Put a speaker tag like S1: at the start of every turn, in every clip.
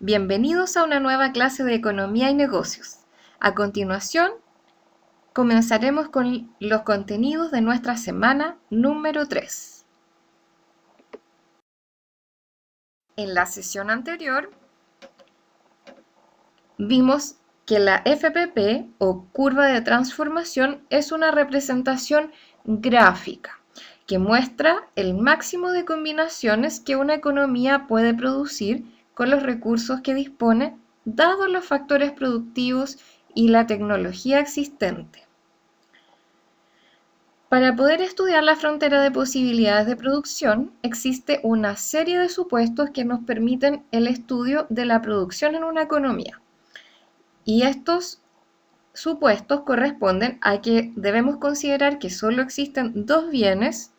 S1: Bienvenidos a una nueva clase de Economía y Negocios. A continuación, comenzaremos con los contenidos de nuestra semana número 3. En la sesión anterior, vimos que la FPP o curva de transformación es una representación gráfica que muestra el máximo de combinaciones que una economía puede producir con los recursos que dispone, dados los factores productivos y la tecnología existente. Para poder estudiar la frontera de posibilidades de producción, existe una serie de supuestos que nos permiten el estudio de la producción en una economía. Y estos supuestos corresponden a que debemos considerar que solo existen dos bienes,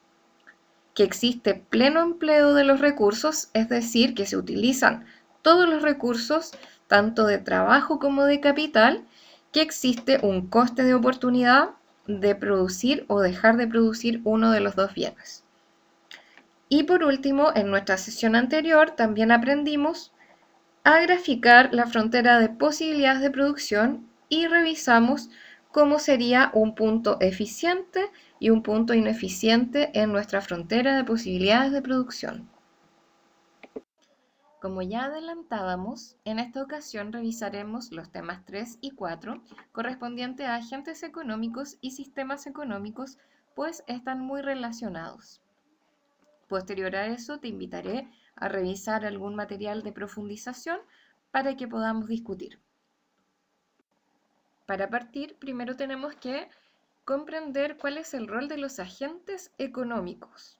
S1: que existe pleno empleo de los recursos, es decir, que se utilizan todos los recursos, tanto de trabajo como de capital, que existe un coste de oportunidad de producir o dejar de producir uno de los dos bienes. Y por último, en nuestra sesión anterior también aprendimos a graficar la frontera de posibilidades de producción y revisamos cómo sería un punto eficiente y un punto ineficiente en nuestra frontera de posibilidades de producción. Como ya adelantábamos, en esta ocasión revisaremos los temas 3 y 4 correspondientes a agentes económicos y sistemas económicos, pues están muy relacionados. Posterior a eso, te invitaré a revisar algún material de profundización para que podamos discutir. Para partir, primero tenemos que comprender cuál es el rol de los agentes económicos.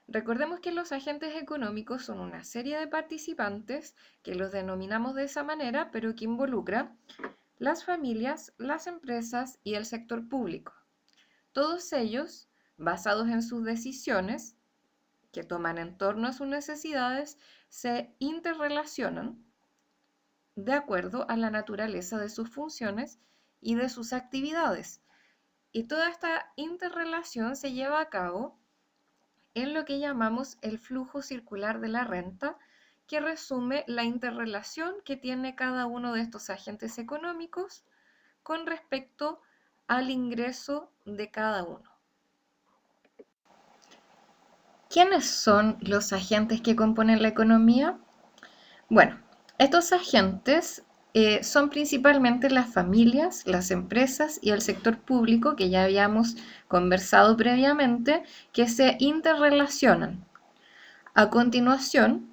S1: Recordemos que los agentes económicos son una serie de participantes que los denominamos de esa manera, pero que involucra las familias, las empresas y el sector público. Todos ellos, basados en sus decisiones, que toman en torno a sus necesidades, se interrelacionan de acuerdo a la naturaleza de sus funciones y de sus actividades. Y toda esta interrelación se lleva a cabo en lo que llamamos el flujo circular de la renta, que resume la interrelación que tiene cada uno de estos agentes económicos con respecto al ingreso de cada uno. ¿Quiénes son los agentes que componen la economía? Bueno, estos agentes son principalmente las familias, las empresas y el sector público, que ya habíamos conversado previamente, que se interrelacionan. A continuación,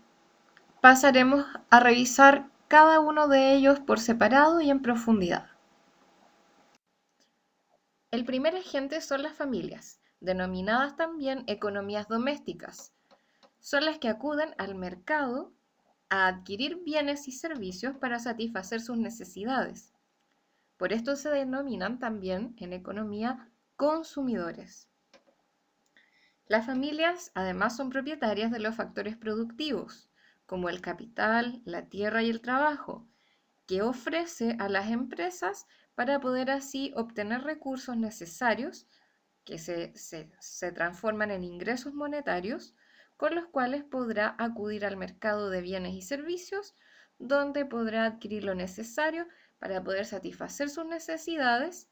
S1: pasaremos a revisar cada uno de ellos por separado y en profundidad. El primer agente son las familias, denominadas también economías domésticas. Son las que acuden al mercado a adquirir bienes y servicios para satisfacer sus necesidades. Por esto se denominan también en economía consumidores. Las familias además son propietarias de los factores productivos, como el capital, la tierra y el trabajo, que ofrece a las empresas para poder así obtener recursos necesarios que se transforman en ingresos monetarios, con los cuales podrá acudir al mercado de bienes y servicios, donde podrá adquirir lo necesario para poder satisfacer sus necesidades.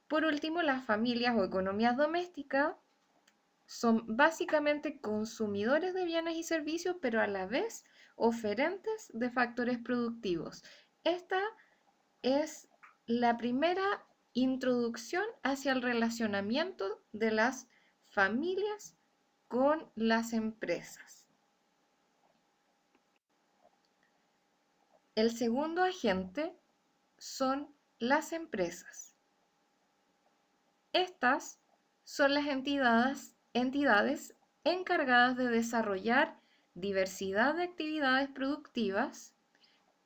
S1: Por último, las familias o economías domésticas son básicamente consumidores de bienes y servicios, pero a la vez oferentes de factores productivos. Esta es la primera introducción hacia el relacionamiento de las familias con las empresas. El segundo agente son las empresas. Estas son las entidades encargadas de desarrollar diversidad de actividades productivas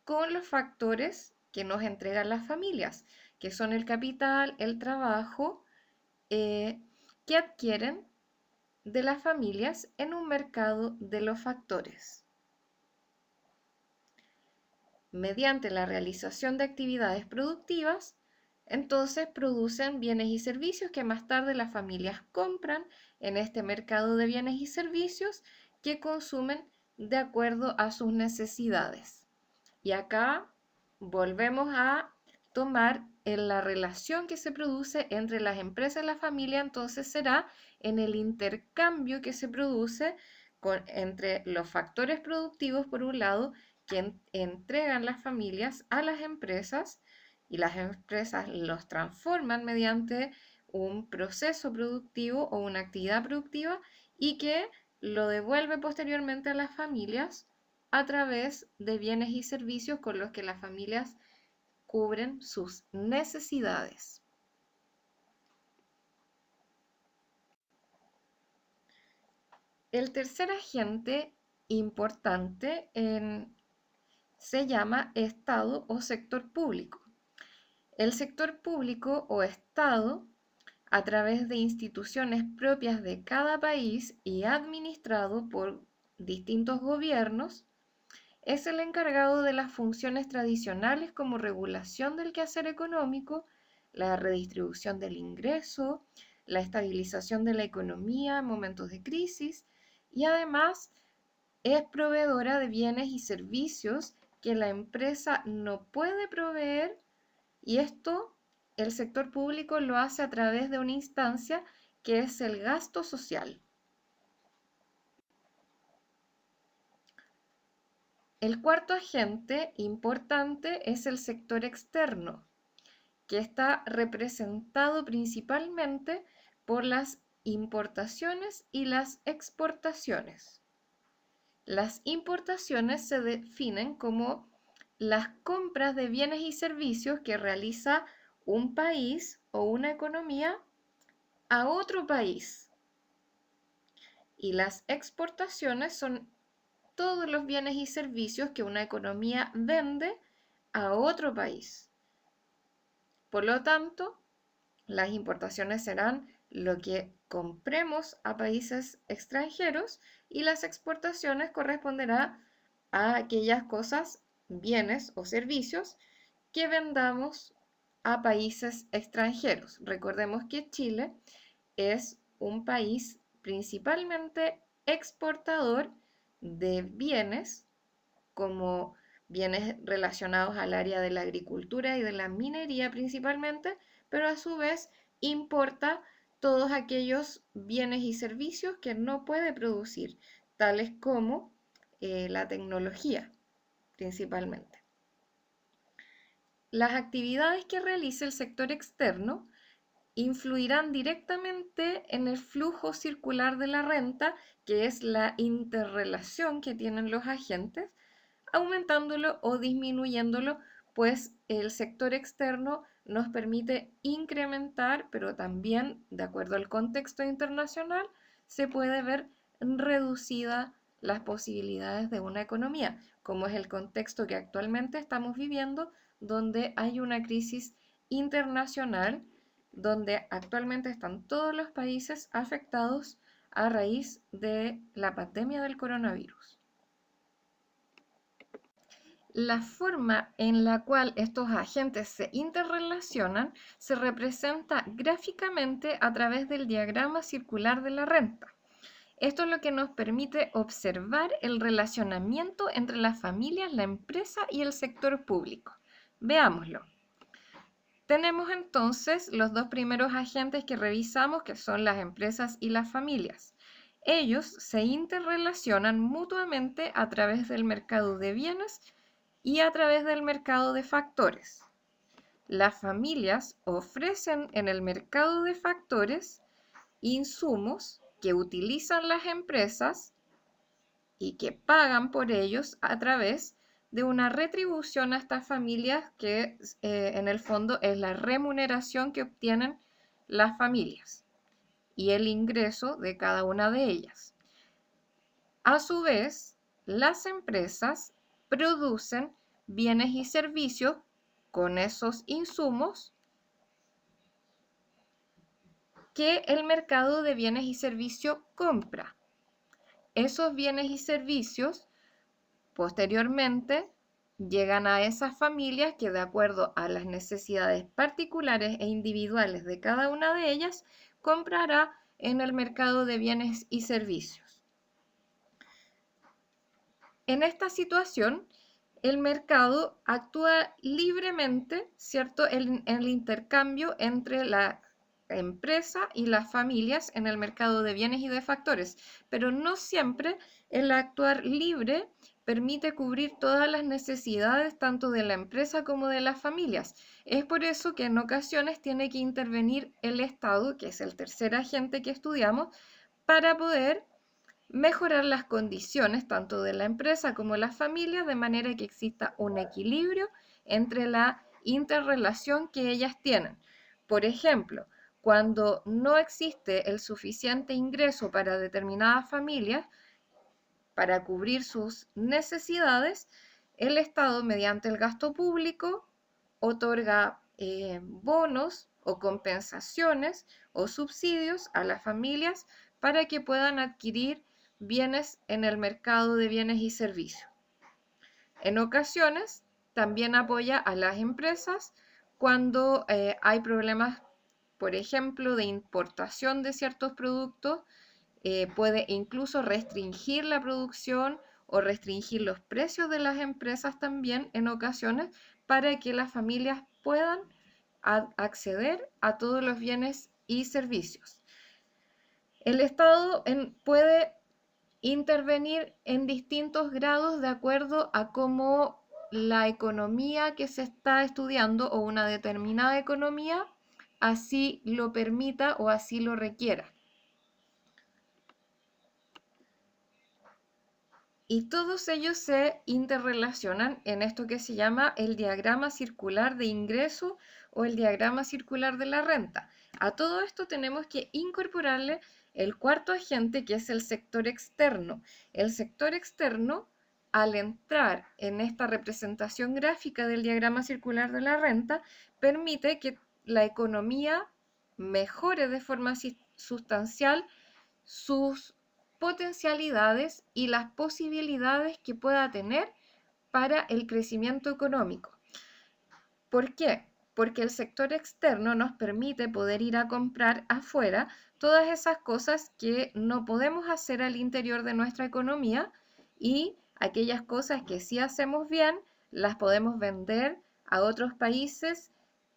S1: con los factores que nos entregan las familias, que son el capital, el trabajo, que adquieren de las familias en un mercado de los factores. Mediante la realización de actividades productivas, entonces producen bienes y servicios que más tarde las familias compran en este mercado de bienes y servicios, que consumen de acuerdo a sus necesidades. Y acá volvemos a tomar en la relación que se produce entre las empresas y la familia, entonces será en el intercambio que se produce entre los factores productivos, por un lado, que entregan las familias a las empresas y las empresas los transforman mediante un proceso productivo o una actividad productiva y que lo devuelve posteriormente a las familias a través de bienes y servicios con los que las familias cubren sus necesidades. El tercer agente importante se llama Estado o sector público. El sector público o Estado, a través de instituciones propias de cada país y administrado por distintos gobiernos, es el encargado de las funciones tradicionales como regulación del quehacer económico, la redistribución del ingreso, la estabilización de la economía en momentos de crisis y además es proveedora de bienes y servicios que la empresa no puede proveer, y esto el sector público lo hace a través de una instancia que es el gasto social. El cuarto agente importante es el sector externo, que está representado principalmente por las importaciones y las exportaciones. Las importaciones se definen como las compras de bienes y servicios que realiza un país o una economía a otro país. Y las exportaciones son todos los bienes y servicios que una economía vende a otro país. Por lo tanto, las importaciones serán lo que compremos a países extranjeros y las exportaciones corresponderá a aquellas cosas, bienes o servicios que vendamos a países extranjeros. Recordemos que Chile es un país principalmente exportador de bienes, como bienes relacionados al área de la agricultura y de la minería principalmente, pero a su vez importa todos aquellos bienes y servicios que no puede producir, tales como la tecnología principalmente. Las actividades que realice el sector externo influirán directamente en el flujo circular de la renta, que es la interrelación que tienen los agentes, aumentándolo o disminuyéndolo, pues el sector externo nos permite incrementar, pero también, de acuerdo al contexto internacional, se puede ver reducida las posibilidades de una economía, como es el contexto que actualmente estamos viviendo, donde hay una crisis internacional, donde actualmente están todos los países afectados a raíz de la pandemia del coronavirus. La forma en la cual estos agentes se interrelacionan se representa gráficamente a través del diagrama circular de la renta. Esto es lo que nos permite observar el relacionamiento entre las familias, la empresa y el sector público. Veámoslo. Tenemos entonces los dos primeros agentes que revisamos, que son las empresas y las familias. Ellos se interrelacionan mutuamente a través del mercado de bienes y a través del mercado de factores. Las familias ofrecen en el mercado de factores insumos que utilizan las empresas y que pagan por ellos a través de una retribución a estas familias que en el fondo es la remuneración que obtienen las familias y el ingreso de cada una de ellas. A su vez, las empresas producen bienes y servicios con esos insumos que el mercado de bienes y servicios compra. Esos bienes y servicios posteriormente llegan a esas familias que, de acuerdo a las necesidades particulares e individuales de cada una de ellas, comprará en el mercado de bienes y servicios. En esta situación, el mercado actúa libremente, ¿cierto?, en el intercambio entre la empresa y las familias en el mercado de bienes y de factores, pero no siempre el actuar libre permite cubrir todas las necesidades tanto de la empresa como de las familias. Es por eso que en ocasiones tiene que intervenir el Estado, que es el tercer agente que estudiamos, para poder mejorar las condiciones tanto de la empresa como de las familias, de manera que exista un equilibrio entre la interrelación que ellas tienen. Por ejemplo, cuando no existe el suficiente ingreso para determinadas familias, para cubrir sus necesidades, el Estado, mediante el gasto público, otorga bonos o compensaciones o subsidios a las familias para que puedan adquirir bienes en el mercado de bienes y servicios. En ocasiones, también apoya a las empresas cuando hay problemas, por ejemplo, de importación de ciertos productos. Puede incluso restringir la producción o restringir los precios de las empresas también en ocasiones para que las familias puedan acceder a todos los bienes y servicios. El Estado puede intervenir en distintos grados de acuerdo a cómo la economía que se está estudiando o una determinada economía así lo permita o así lo requiera. Y todos ellos se interrelacionan en esto que se llama el diagrama circular de ingreso o el diagrama circular de la renta. A todo esto tenemos que incorporarle el cuarto agente, que es el sector externo. El sector externo, al entrar en esta representación gráfica del diagrama circular de la renta, permite que la economía mejore de forma sustancial sus potencialidades y las posibilidades que pueda tener para el crecimiento económico. ¿Por qué? Porque el sector externo nos permite poder ir a comprar afuera todas esas cosas que no podemos hacer al interior de nuestra economía, y aquellas cosas que sí hacemos bien las podemos vender a otros países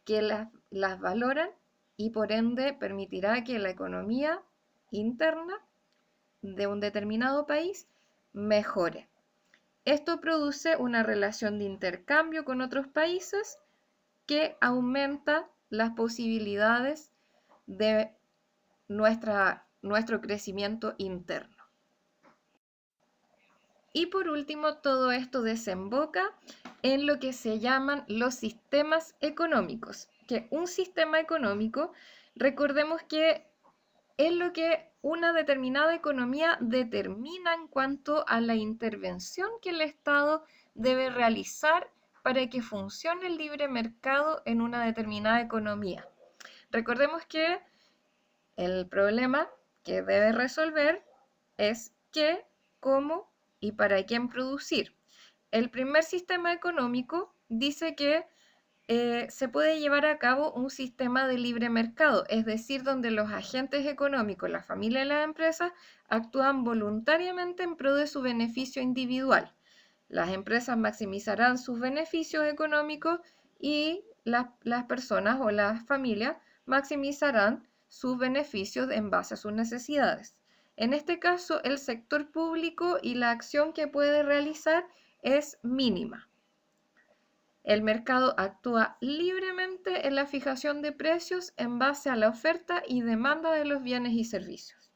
S1: que las valoran, y por ende permitirá que la economía interna de un determinado país mejore. Esto produce una relación de intercambio con otros países que aumenta las posibilidades de nuestro crecimiento interno. Y por último, todo esto desemboca en lo que se llaman los sistemas económicos, que un sistema económico, recordemos que es lo que una determinada economía determina en cuanto a la intervención que el Estado debe realizar para que funcione el libre mercado en una determinada economía. Recordemos que el problema que debe resolver es qué, cómo y para quién producir. El primer sistema económico dice que se puede llevar a cabo un sistema de libre mercado, es decir, donde los agentes económicos, la familia y las empresas actúan voluntariamente en pro de su beneficio individual. Las empresas maximizarán sus beneficios económicos y las personas o las familias maximizarán sus beneficios en base a sus necesidades. En este caso, el sector público y la acción que puede realizar es mínima. El mercado actúa libremente en la fijación de precios en base a la oferta y demanda de los bienes y servicios.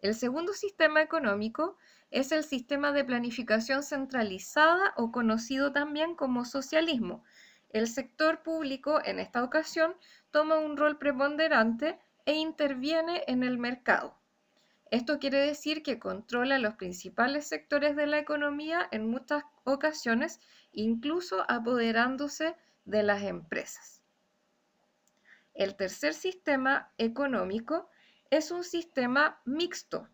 S1: El segundo sistema económico es el sistema de planificación centralizada, o conocido también como socialismo. El sector público, en esta ocasión, toma un rol preponderante e interviene en el mercado. Esto quiere decir que controla los principales sectores de la economía en muchas ocasiones, incluso apoderándose de las empresas. El tercer sistema económico es un sistema mixto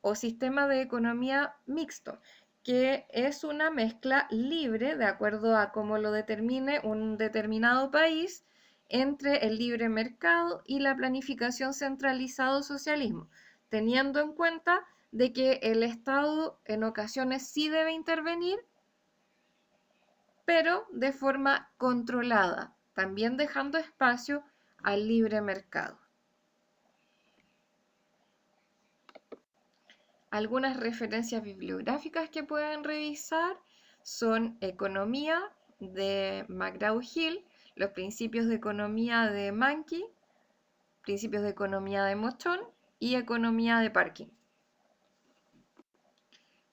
S1: o sistema de economía mixto, que es una mezcla libre, de acuerdo a cómo lo determine un determinado país, entre el libre mercado y la planificación centralizada o socialismo, teniendo en cuenta de que el Estado en ocasiones sí debe intervenir, pero de forma controlada, también dejando espacio al libre mercado. Algunas referencias bibliográficas que pueden revisar son Economía de McGraw-Hill, Los principios de economía de Mankey, Principios de economía de Mochón y Economía de Parkin.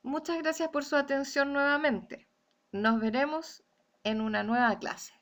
S1: Muchas gracias por su atención nuevamente. Nos veremos en una nueva clase.